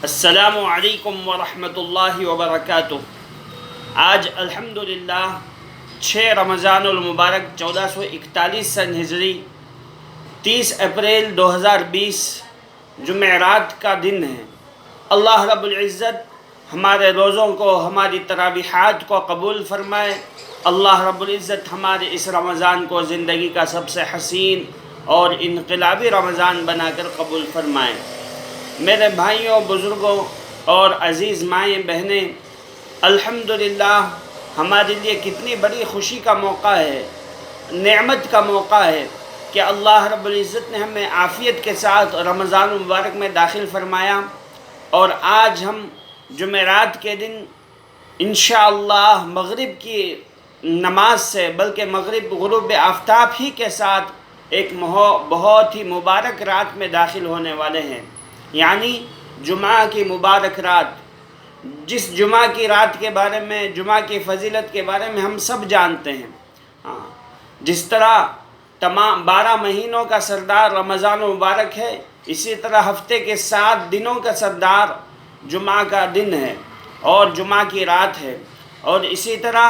السلام علیکم ورحمۃ اللہ وبرکاتہ۔ آج الحمدللہ 6 رمضان المبارک 1441 سن ہجری 30 اپریل 2020 جمعرات کا دن ہے۔ اللہ رب العزت ہمارے روزوں کو، ہماری تراویحات کو قبول فرمائے۔ اللہ رب العزت ہمارے اس رمضان کو زندگی کا سب سے حسین اور انقلابی رمضان بنا کر قبول فرمائے۔ میرے بھائیوں، بزرگوں اور عزیز مائیں بہنیں، الحمدللہ ہمارے لیے کتنی بڑی خوشی کا موقع ہے، نعمت کا موقع ہے کہ اللہ رب العزت نے ہمیں عافیت کے ساتھ رمضان المبارک میں داخل فرمایا، اور آج ہم جمعرات کے دن انشاءاللہ مغرب کی نماز سے، بلکہ مغرب غروب آفتاب ہی کے ساتھ ایک بہت ہی مبارک رات میں داخل ہونے والے ہیں، یعنی جمعہ کی مبارک رات۔ جس جمعہ کی رات کے بارے میں، جمعہ کی فضیلت کے بارے میں ہم سب جانتے ہیں۔ جس طرح تمام 12 مہینوں کا سردار رمضان مبارک ہے، اسی طرح ہفتے کے 7 دنوں کا سردار جمعہ کا دن ہے اور جمعہ کی رات ہے۔ اور اسی طرح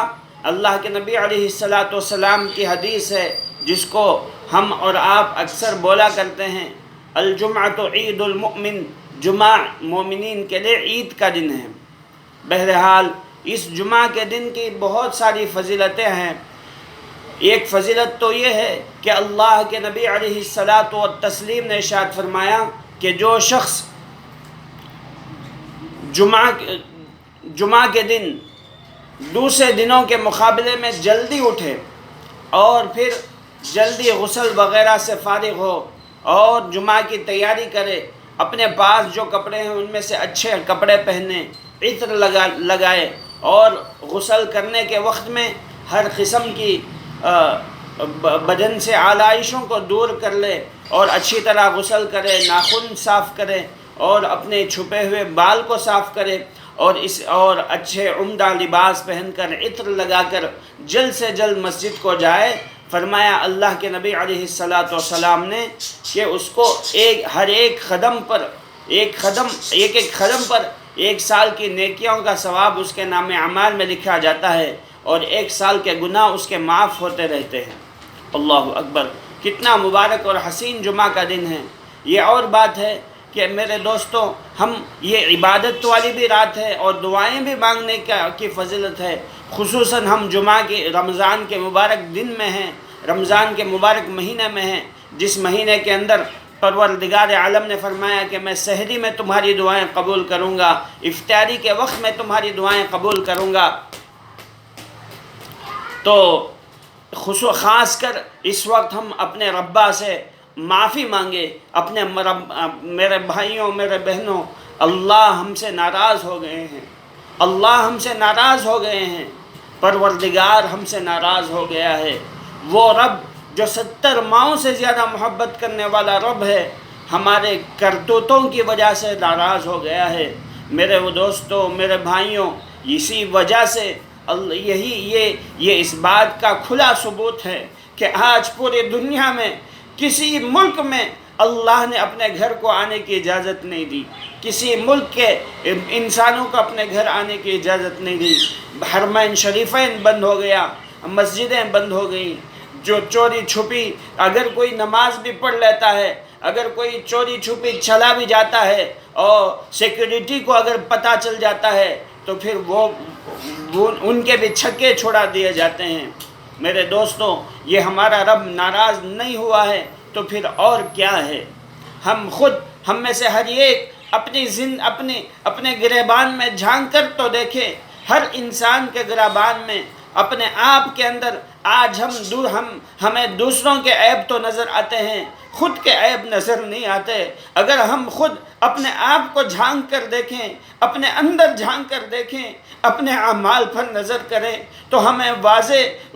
اللہ کے نبی علیہ السلام کی حدیث ہے، جس کو ہم اور آپ اکثر بولا کرتے ہیں، الجمعۃ عید المؤمن، جمعہ مومنین کے لیے عید کا دن ہے۔ بہرحال اس جمعہ کے دن کی بہت ساری فضیلتیں ہیں۔ ایک فضیلت تو یہ ہے کہ اللہ کے نبی علیہ السلام نے ارشاد فرمایا کہ جو شخص جمعہ کے دن دوسرے دنوں کے مقابلے میں جلدی اٹھے اور پھر جلدی غسل وغیرہ سے فارغ ہو اور جمعہ کی تیاری کرے، اپنے پاس جو کپڑے ہیں ان میں سے اچھے کپڑے پہنے، عطر لگائے اور غسل کرنے کے وقت میں ہر قسم کی بدن سے آلائشوں کو دور کر لے اور اچھی طرح غسل کرے، ناخن صاف کرے اور اپنے چھپے ہوئے بال کو صاف کرے، اور اچھے عمدہ لباس پہن کر عطر لگا کر جلد سے جلد مسجد کو جائے۔ فرمایا اللہ کے نبی علیہ السلام نے کہ اس کو ایک قدم پر 1 سال کی نیکیوں کا ثواب اس کے نام اعمال میں لکھا جاتا ہے، اور 1 سال کے گناہ اس کے معاف ہوتے رہتے ہیں۔ اللہ اکبر! کتنا مبارک اور حسین جمعہ کا دن ہے۔ یہ اور بات ہے کہ میرے دوستوں، یہ عبادت والی بھی رات ہے اور دعائیں بھی مانگنے کی فضیلت ہے۔ خصوصاً ہم جمعہ کی رمضان کے مبارک دن میں ہیں، رمضان کے مبارک مہینے میں ہیں، جس مہینے کے اندر پروردگار عالم نے فرمایا کہ میں سحری میں تمہاری دعائیں قبول کروں گا، افطاری کے وقت میں تمہاری دعائیں قبول کروں گا۔ تو خاص کر اس وقت ہم اپنے ربا سے معافی مانگے۔ میرے بھائیوں، میرے بہنوں، اللہ ہم سے ناراض ہو گئے ہیں، اللہ ہم سے ناراض ہو گئے ہیں، پروردگار ہم سے ناراض ہو گیا ہے۔ وہ رب جو 70 ماؤں سے زیادہ محبت کرنے والا رب ہے، ہمارے کرتوتوں کی وجہ سے ناراض ہو گیا ہے۔ میرے دوستوں، میرے بھائیوں، اسی وجہ سے یہ اس بات کا کھلا ثبوت ہے کہ آج پوری دنیا میں کسی ملک میں اللہ نے اپنے گھر کو آنے کی اجازت نہیں دی، کسی ملک کے انسانوں کو اپنے گھر آنے کی اجازت نہیں دی۔ حرمین شریفین بند ہو گیا، مسجدیں بند ہو گئیں۔ جو چوری چھپی اگر کوئی نماز بھی پڑھ لیتا ہے، اگر کوئی چوری چھپی چلا بھی جاتا ہے اور سیکیورٹی کو اگر پتہ چل جاتا ہے تو پھر وہ ان کے بھی چھکے چھڑا دیے جاتے ہیں۔ میرے دوستوں، یہ ہمارا رب ناراض نہیں ہوا ہے تو پھر اور کیا ہے؟ ہم میں سے ہر ایک اپنے گریبان میں جھانک کر تو دیکھیں۔ ہر انسان کے گریبان میں اپنے آپ کے اندر آج ہمیں دوسروں کے عیب تو نظر آتے ہیں، خود کے عیب نظر نہیں آتے۔ اگر ہم خود اپنے آپ کو جھانک کر دیکھیں، اپنے اندر جھانک کر دیکھیں، اپنے اعمال پر نظر کریں تو ہمیں واضح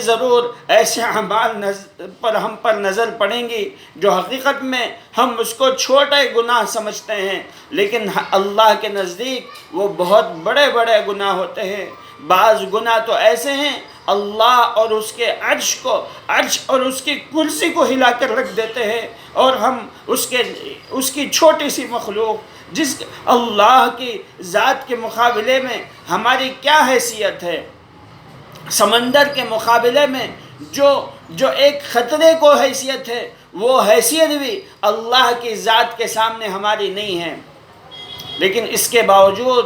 ضرور ایسے اعمال ہم پر نظر پڑیں گی جو حقیقت میں ہم اس کو چھوٹے گناہ سمجھتے ہیں، لیکن اللہ کے نزدیک وہ بہت بڑے بڑے گناہ ہوتے ہیں۔ بعض گناہ تو ایسے ہیں اللہ اور اس کے عرش اور اس کی کرسی کو ہلا کر رکھ دیتے ہیں، اور ہم اس کی چھوٹی سی مخلوق، جس اللہ کی ذات کے مقابلے میں ہماری کیا حیثیت ہے، سمندر کے مقابلے میں جو ایک خطرے کو حیثیت ہے، وہ حیثیت بھی اللہ کی ذات کے سامنے ہماری نہیں ہے۔ لیکن اس کے باوجود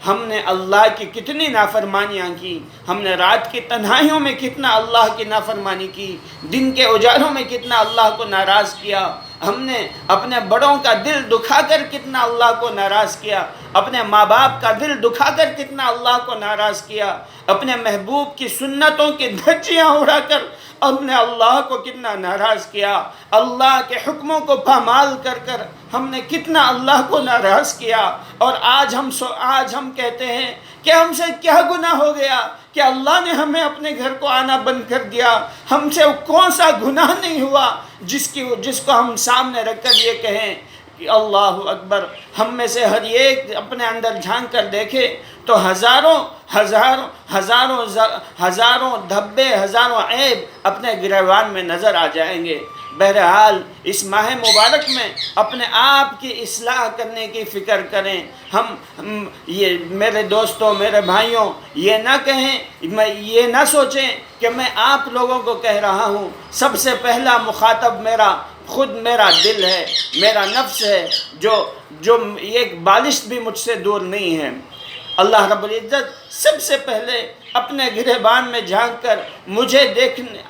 ہم نے اللہ کی کتنی نافرمانیاں کی، ہم نے رات کی تنہائیوں میں کتنا اللہ کی نافرمانی کی، دن کے اجالوں میں کتنا اللہ کو ناراض کیا، ہم نے اپنے بڑوں کا دل دکھا کر کتنا اللہ کو ناراض کیا، اپنے ماں باپ کا دل دکھا کر کتنا اللہ کو ناراض کیا، اپنے محبوب کی سنتوں کی دھجیاں اڑا کر ہم نے اللہ کو کتنا ناراض کیا، اللہ کے حکموں کو پامال کر کر ہم نے کتنا اللہ کو ناراض کیا۔ اور آج ہم کہتے ہیں کہ ہم سے کیا گناہ ہو گیا کہ اللہ نے ہمیں اپنے گھر کو آنا بند کر دیا، ہم سے کون سا گناہ نہیں ہوا جس کو ہم سامنے رکھ کر یہ کہیں کہ اللہ اکبر۔ ہم میں سے ہر ایک اپنے اندر جھانک کر دیکھے تو ہزاروں دھبے، ہزاروں عیب اپنے گریبان میں نظر آ جائیں گے۔ بہرحال اس ماہ مبارک میں اپنے آپ کی اصلاح کرنے کی فکر کریں۔ یہ میرے دوستوں، میرے بھائیوں، یہ نہ کہیں، یہ نہ سوچیں کہ میں آپ لوگوں کو کہہ رہا ہوں۔ سب سے پہلا مخاطب میرا دل ہے، میرا نفس ہے، جو ایک بالشت بھی مجھ سے دور نہیں ہے۔ اللہ رب العزت سب سے پہلے اپنے گریبان میں جھانک کر مجھے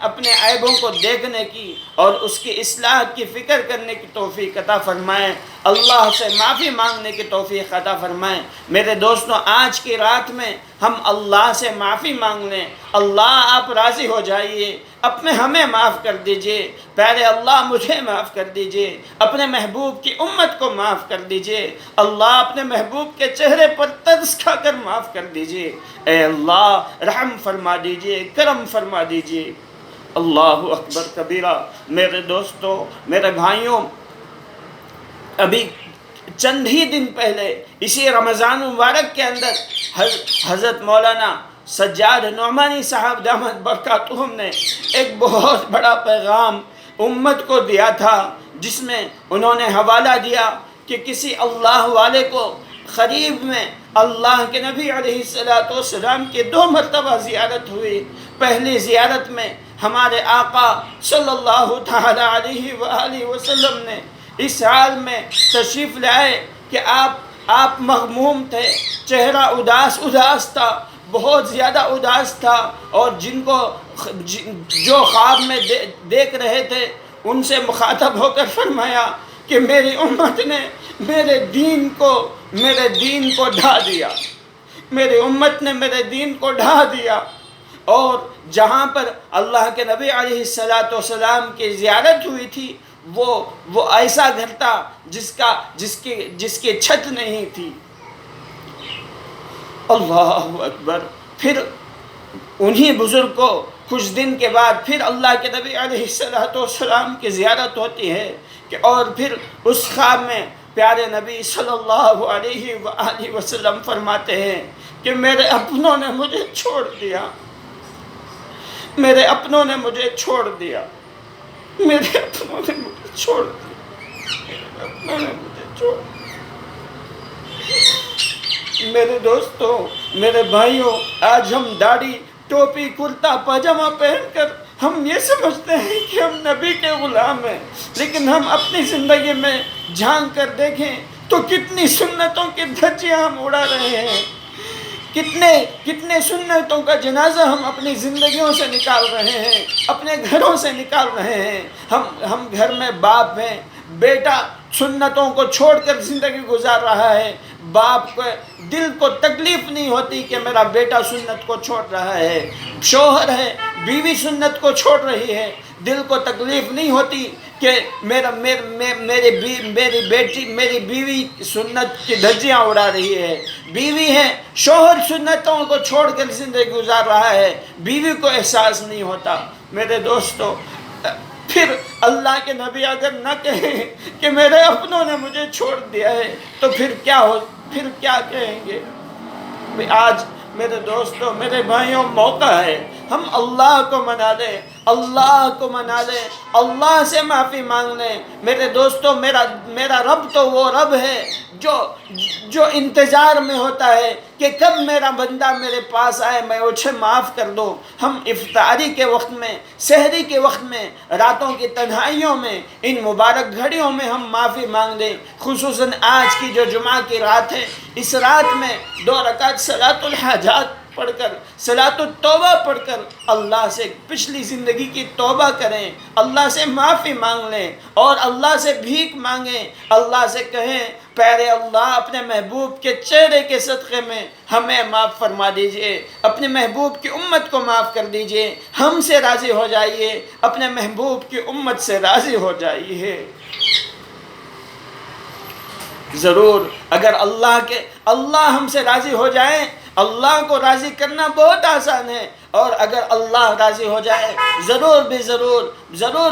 اپنے عیبوں کو دیکھنے کی اور اس کی اصلاح کی فکر کرنے کی توفیق عطا فرمائیں، اللہ سے معافی مانگنے کی توفیق عطا فرمائیں۔ میرے دوستوں، آج کی رات میں ہم اللہ سے معافی مانگ لیں۔ اللہ آپ راضی ہو جائیے، ہمیں معاف کر دیجئے، پیارے اللہ مجھے معاف کر دیجئے، اپنے محبوب کی امت کو معاف کر دیجئے، اللہ اپنے محبوب کے چہرے پر ترس کھا کر معاف کر دیجئے، اے اللہ رحم فرما دیجئے، کرم فرما دیجئے۔ اللہ اکبر کبیرہ۔ میرے دوستوں، میرے بھائیوں، ابھی چند ہی دن پہلے اسی رمضان مبارک کے اندر حضرت مولانا سجاد نعمانی صاحب دامت برکاتہم نے ایک بہت بڑا پیغام امت کو دیا تھا، جس میں انہوں نے حوالہ دیا کہ کسی اللہ والے کو قریب میں اللہ کے نبی علیہ السلام کی 2 مرتبہ زیارت ہوئی۔ پہلی زیارت میں ہمارے آقا صلی اللہ تعالی علیہ وآلہ وسلم نے اس حال میں تشریف لائے کہ آپ مغموم تھے، چہرہ اداس تھا، بہت زیادہ اداس تھا، اور جو خواب میں دیکھ رہے تھے ان سے مخاطب ہو کر فرمایا کہ میری امت نے میرے دین کو ڈھا دیا، میری امت نے میرے دین کو ڈھا دیا۔ اور جہاں پر اللہ کے نبی علیہ السلام کی زیارت ہوئی تھی وہ ایسا گھر تھا جس کی چھت نہیں تھی۔ اللہ اکبر۔ پھر انہی بزرگ کو کچھ دن کے بعد پھر اللہ کے نبی علیہ السلام کی زیارت ہوتی ہے اور پھر اس خواب میں پیارے نبی صلی اللہ علیہ وآلہ وسلم فرماتے ہیں کہ میرے اپنوں نے مجھے چھوڑ دیا، میرے اپنوں نے مجھے چھوڑ دیا، میرے اپنوں نے مجھے چھوڑ دیا، میرے اپنوں نے مجھے چھوڑ دیا۔ میرے دوستوں، میرے بھائیوں، آج ہم داڑھی، ٹوپی، کرتا پاجامہ پہن کر ہم یہ سمجھتے ہیں کہ ہم نبی کے غلام ہیں، لیکن ہم اپنی زندگی میں جھانک کر دیکھیں تو کتنی سنتوں کی دھجیاں ہم اڑا رہے ہیں، کتنے سنتوں کا جنازہ ہم اپنی زندگیوں سے نکال رہے ہیں، اپنے گھروں سے نکال رہے ہیں۔ ہم گھر میں باپ ہیں، بیٹا سنتوں کو چھوڑ کر زندگی گزار رہا ہے، باپ کو دل کو تکلیف نہیں ہوتی کہ میرا بیٹا سنت کو چھوڑ رہا ہے، شوہر ہے، بیوی سنت کو چھوڑ رہی ہے، دل کو تکلیف نہیں ہوتی کہ میری بیوی سنت کی دھجیاں اڑا رہی ہے، بیوی ہے، شوہر سنتوں کو چھوڑ کر زندگی گزار رہا ہے، بیوی کو احساس نہیں ہوتا۔ میرے دوستو، پھر اللہ کے نبی اگر نہ کہیں کہ میرے اپنوں نے مجھے چھوڑ دیا ہے تو پھر کیا کہیں گے؟ آج میرے دوستوں، میرے بھائیوں، موقع ہے ہم اللہ کو منا لیں، اللہ کو منا لیں، اللہ سے معافی مانگ لیں۔ میرے دوستو، میرا رب تو وہ رب ہے جو انتظار میں ہوتا ہے کہ کب میرا بندہ میرے پاس آئے، میں اسے معاف کر دوں۔ ہم افطاری کے وقت میں، سحری کے وقت میں، راتوں کی تنہائیوں میں، ان مبارک گھڑیوں میں ہم معافی مانگ لیں۔ خصوصاً آج کی جو جمعہ کی رات ہے، اس رات میں 2 رکعت صلاۃ الحاجات پڑھ کر، صلاۃ التوبہ پڑھ کر اللہ سے پچھلی زندگی کی توبہ کریں، اللہ سے معافی مانگ لیں اور اللہ سے بھیک مانگیں۔ اللہ سے کہیں، پیارے اللہ، اپنے محبوب کے چہرے کے صدقے میں ہمیں معاف فرما دیجئے، اپنے محبوب کی امت کو معاف کر دیجئے، ہم سے راضی ہو جائیے، اپنے محبوب کی امت سے راضی ہو جائیے۔ ضرور اگر اللہ ہم سے راضی ہو جائے، اللہ کو راضی کرنا بہت آسان ہے، اور اگر اللہ راضی ہو جائے، ضرور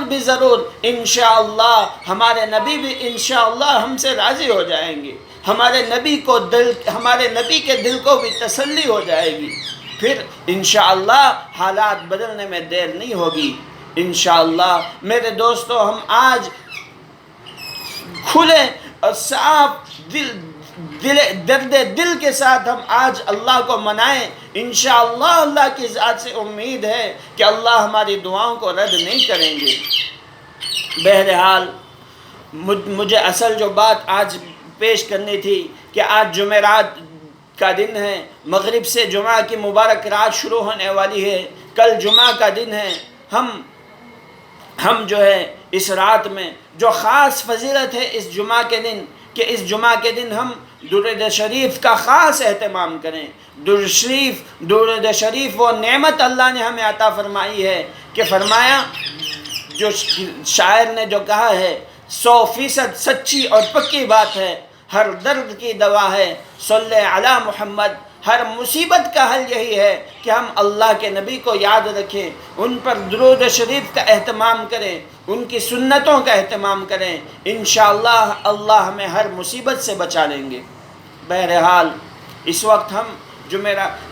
بھی ضرور انشاءاللہ ہمارے نبی بھی انشاءاللہ ہم سے راضی ہو جائیں گے، ہمارے نبی کے دل کو بھی تسلی ہو جائے گی، پھر انشاءاللہ حالات بدلنے میں دیر نہیں ہوگی انشاءاللہ۔ میرے دوستو، ہم آج کھلے اور صاف درد دل کے ساتھ ہم آج اللہ کو منائیں۔ انشاءاللہ اللہ کی ذات سے امید ہے کہ اللہ ہماری دعاؤں کو رد نہیں کریں گے۔ بہرحال مجھے اصل جو بات آج پیش کرنی تھی کہ آج جمعرات کا دن ہے، مغرب سے جمعہ کی مبارک رات شروع ہونے والی ہے، کل جمعہ کا دن ہے۔ ہم جو ہے اس رات میں جو خاص فضیلت ہے اس جمعہ کے دن، کہ اس جمعہ کے دن ہم درود شریف کا خاص اہتمام کریں۔ درود شریف وہ نعمت اللہ نے ہمیں عطا فرمائی ہے کہ فرمایا، جو شاعر نے جو کہا ہے 100% سچی اور پکی بات ہے، ہر درد کی دوا ہے صلی علی محمد۔ ہر مصیبت کا حل یہی ہے کہ ہم اللہ کے نبی کو یاد رکھیں، ان پر درود شریف کا اہتمام کریں، ان کی سنتوں کا اہتمام کریں، انشاءاللہ اللہ ہمیں ہر مصیبت سے بچا لیں گے۔ بہرحال اس وقت ہم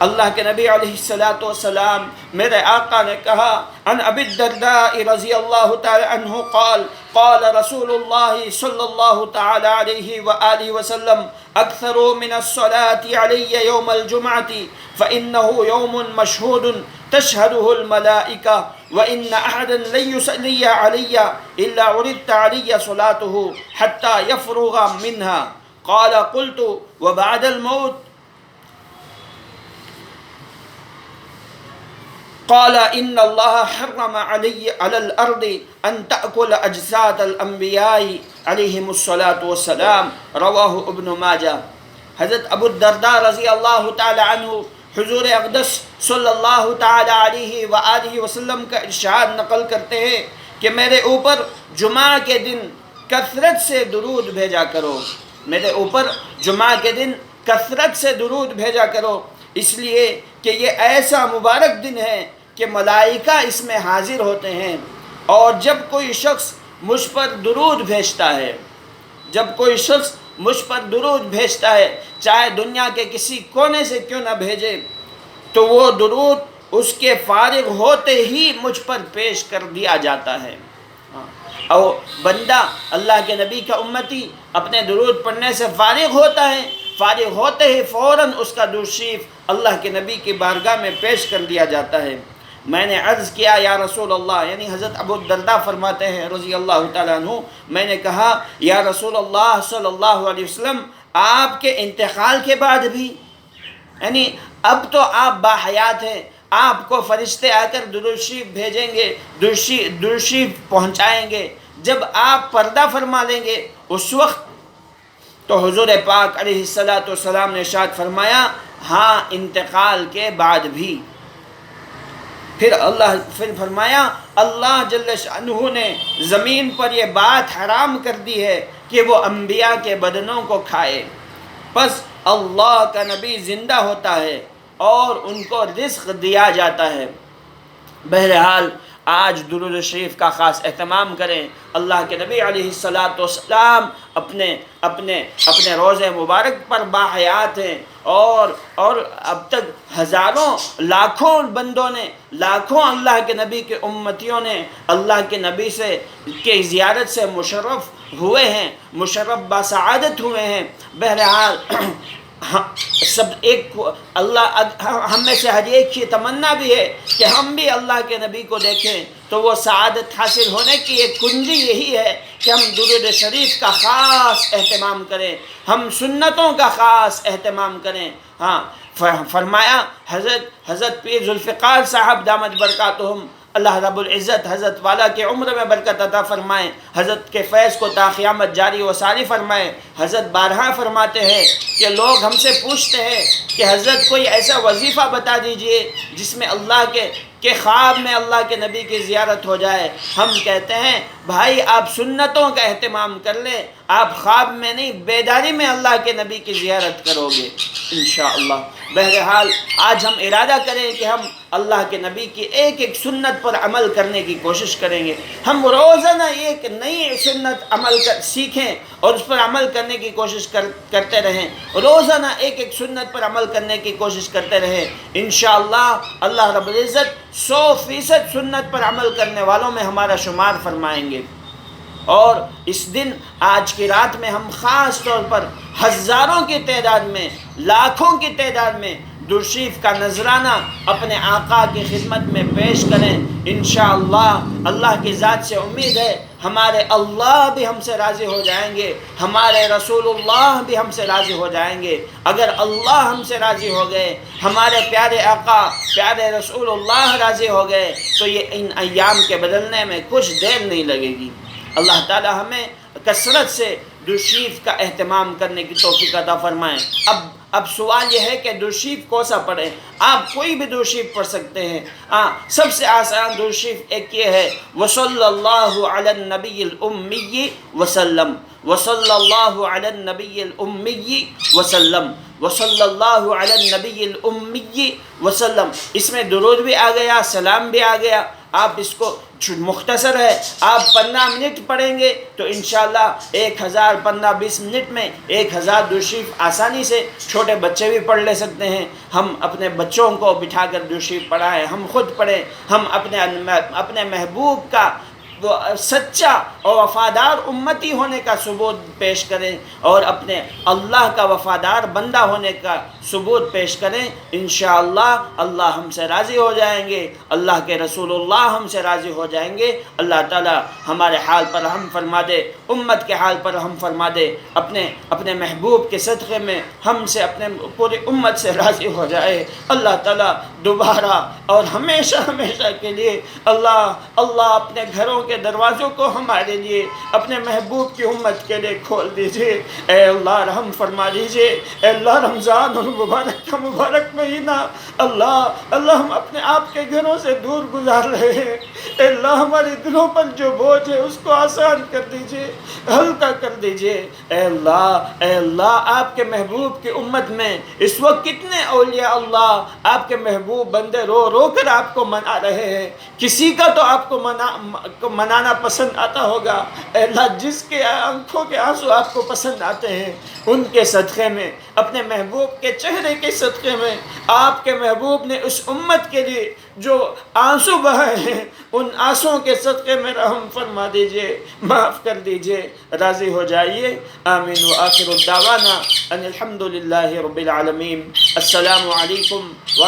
اللہ کے نبی علیہ السلام، میرے آقا نے کہا، عن ابی الدرداء رضی اللہ تعالی عنہ قال قال رسول اللہ صلی اللہ تعالی علیہ وآلہ وسلم اکثروا من الصلاة علی یوم الجمعة فإنه یوم مشہود تشہدہ الملائکہ وإن أحدا لن يصلي علي إلا عرضت علي صلاته حتى يفرغ منها قال قلت وبعد الموت قال ان اللہ حرم علی الارض ان تأکل اجساد الانبیاء علیہم الصلاۃ والسلام رواہ ابن ماجہ۔ حضرت ابو الدرداء رضی اللہ تعالی عنہ حضور اقدس صلی اللہ تعالی علیہ وآلہ وسلم کا ارشاد نقل کرتے ہیں کہ میرے اوپر جمعہ کے دن کثرت سے درود بھیجا کرو، میرے اوپر جمعہ کے دن کثرت سے درود بھیجا کرو، اس لیے کہ یہ ایسا مبارک دن ہے کہ ملائکہ اس میں حاضر ہوتے ہیں، اور جب کوئی شخص مجھ پر درود بھیجتا ہے، چاہے دنیا کے کسی کونے سے کیوں نہ بھیجے، تو وہ درود اس کے فارغ ہوتے ہی مجھ پر پیش کر دیا جاتا ہے۔ اور بندہ اللہ کے نبی کا امتی اپنے درود پڑھنے سے فارغ ہوتا ہے، فارغ ہوتے ہی فوراً اس کا درود شریف اللہ کے نبی کی بارگاہ میں پیش کر دیا جاتا ہے۔ میں نے عرض کیا، یا رسول اللہ، یعنی حضرت ابو الدرداء فرماتے ہیں رضی اللہ تعالیٰ عنہ، میں نے کہا یا رسول اللہ صلی اللہ علیہ وسلم، آپ کے انتقال کے بعد بھی، یعنی اب تو آپ باحیات ہیں، آپ کو فرشتے آ کر درود شریف بھیجیں گے، درود شریف پہنچائیں گے، جب آپ پردہ فرما لیں گے اس وقت؟ تو حضور پاک علیہ السلام نے ارشاد فرمایا، ہاں انتقال کے بعد بھی۔ پھر فرمایا، اللہ جل شانہ نے زمین پر یہ بات حرام کر دی ہے کہ وہ انبیاء کے بدنوں کو کھائے، پس اللہ کا نبی زندہ ہوتا ہے اور ان کو رزق دیا جاتا ہے۔ بہرحال آج درود شریف کا خاص اہتمام کریں. اللہ کے نبی علیہ الصلاۃ والسلام اپنے روضہ مبارک پر باحیات ہیں، اور اب تک ہزاروں لاکھوں بندوں نے، لاکھوں اللہ کے نبی کے امتیوں نے اللہ کے نبی کے زیارت سے مشرف ہوئے ہیں، مشرف بسعادت ہوئے ہیں. بہرحال سب ایک اللہ ہم میں سے ہر ایک کی تمنا بھی ہے کہ ہم بھی اللہ کے نبی کو دیکھیں، تو وہ سعادت حاصل ہونے کی ایک کنجی یہی ہے کہ ہم درود شریف کا خاص اہتمام کریں، ہم سنتوں کا خاص اہتمام کریں. ہاں، فرمایا حضرت پیر ذوالفقار صاحب دامت برکاتہم، اللہ رب العزت حضرت والا کے عمر میں برکت عطا فرمائیں، حضرت کے فیض کو تا قیامت جاری و ساری فرمائیں. حضرت بارہا فرماتے ہیں کہ لوگ ہم سے پوچھتے ہیں کہ حضرت کوئی ایسا وظیفہ بتا دیجئے جس میں اللہ کے خواب میں اللہ کے نبی کی زیارت ہو جائے. ہم کہتے ہیں بھائی آپ سنتوں کا اہتمام کر لیں، آپ خواب میں نہیں بیداری میں اللہ کے نبی کی زیارت کرو گے انشاءاللہ. بہرحال آج ہم ارادہ کریں کہ ہم اللہ کے نبی کی ایک ایک سنت پر عمل کرنے کی کوشش کریں گے. ہم روزانہ ایک نئی سنت سیکھیں اور اس پر عمل کرنے کی کوشش کرتے رہیں، روزانہ ایک ایک سنت پر عمل کرنے کی کوشش کرتے رہیں. انشاءاللہ اللہ رب العزت 100% سنت پر عمل کرنے والوں میں ہمارا شمار فرمائیں گے. اور اس دن آج کی رات میں ہم خاص طور پر ہزاروں کی تعداد میں، لاکھوں کی تعداد میں درود شریف کا نذرانہ اپنے آقا کی خدمت میں پیش کریں. انشاءاللہ اللہ کی ذات سے امید ہے ہمارے اللہ بھی ہم سے راضی ہو جائیں گے، ہمارے رسول اللہ بھی ہم سے راضی ہو جائیں گے. اگر اللہ ہم سے راضی ہو گئے، ہمارے پیارے آقا پیارے رسول اللہ راضی ہو گئے، تو یہ ان ایام کے بدلنے میں کچھ دیر نہیں لگے گی. اللہ تعالی ہمیں کثرت سے درود شریف کا اہتمام کرنے کی توفیق عطا فرمائیں. اب سوال یہ ہے کہ درود شریف کوسا پڑھیں؟ آپ کوئی بھی درود شریف پڑھ سکتے ہیں. سب سے آسان درود شریف ایک یہ ہے، وصلی اللہ علی النبی الامی وسلم، وصلی اللہ علی النبی الامی وسلم، وصلی اللہ علی النبی الامی وسلم. اس میں درود بھی آ گیا، سلام بھی آ گیا. آپ اس کو مختصر ہے، آپ 15 منٹ پڑھیں گے تو انشاءاللہ 1520 منٹ میں 1000 درود شریف آسانی سے چھوٹے بچے بھی پڑھ لے سکتے ہیں. ہم اپنے بچوں کو بٹھا کر درود شریف پڑھائیں، ہم خود پڑھیں، ہم اپنے محبوب کا وہ سچا اور وفادار امتی ہونے کا ثبوت پیش کریں، اور اپنے اللہ کا وفادار بندہ ہونے کا ثبوت پیش کریں. انشاءاللہ اللہ ہم سے راضی ہو جائیں گے، اللہ کے رسول اللہ ہم سے راضی ہو جائیں گے. اللہ تعالی ہمارے حال پر رحم فرما دے، امت کے حال پر رحم فرما دے، اپنے محبوب کے صدقے میں ہم سے اپنے پوری امت سے راضی ہو جائے. اللہ تعالی دوبارہ اور ہمیشہ ہمیشہ کے لیے اللہ اپنے گھروں کے دروازوں کو ہمارے لیے، اپنے محبوب کی امت کے لیے کھول دیجئے. اے اللہ رحم فرما دیجئے. اے اللہ رمضان المبارک کا مبارک مہینہ، اللہ ہم اپنے آپ کے گھروں سے دور گزار رہے ہیں. اے اللہ ہمارے دلوں پر جو بوجھ ہے اس کو آسان کر دیجئے، ہلکا کر دیجئے. اے اللہ آپ کے محبوب کی امت میں اس وقت کتنے اولیاء اللہ آپ کے محبوب بندے رو رو کر آپ کو منا رہے ہیں. کسی کا تو آپ کو منانا پسند آتا ہوگا. اے اللہ جس کے آنکھوں کے آنسو آپ کو پسند آتے ہیں، ان کے صدقے میں، اپنے محبوب کے چہرے کے صدقے میں، آپ کے محبوب نے اس امت کے لیے جو آنسو بہائے ہیں، ان آنسوؤں کے صدقے میں رحم فرما دیجئے، معاف کر دیجئے، راضی ہو جائیے. آمین. وآخر الدعوانا ان الحمد للہ رب العالمین. السلام علیکم ورحمۃ